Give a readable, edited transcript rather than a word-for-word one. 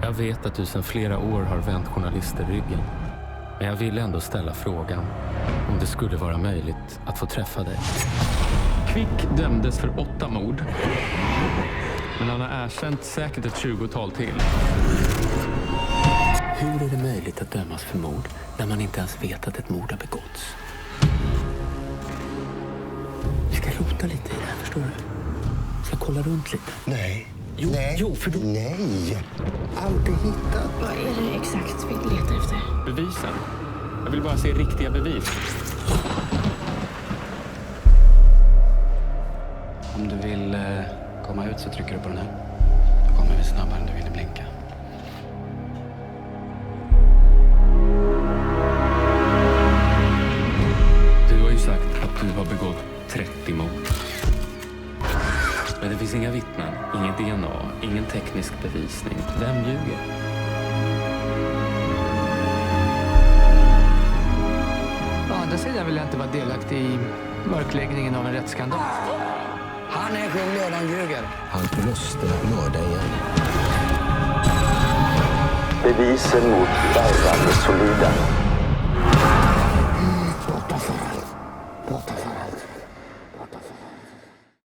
Jag vet att du sedan flera år har vänt journalister ryggen. Men jag vill ändå ställa frågan om det skulle vara möjligt att få träffa dig. Quick dömdes för 8 mord. Men han har erkänt säkert ett 20-tal till. Hur är det möjligt att dömas för mord när man inte ens vet att ett mord har begåtts? Vi ska rota lite i det här, förstår du? Vi ska kolla runt lite. Nej. Jo, Nej. jo, för då... Nej. Allt är hittat. Vad är det exakt vi letar efter? Bevisen. Jag vill bara se riktiga bevis. Om du vill komma ut så trycker du på den här. Då kommer vi snabbare än du vill blinka. Du har ju sagt att du har begått 30 mord. Men det finns inga vittnen, inget DNA, ingen teknisk bevisning. Vem ljuger? Å andra sidan vill jag inte vara delaktig i mörkläggningen av en rättsskandal. Han är skyldig och de ljuger. Han måste mörda igen. Bevisen mot Bergvall är solida.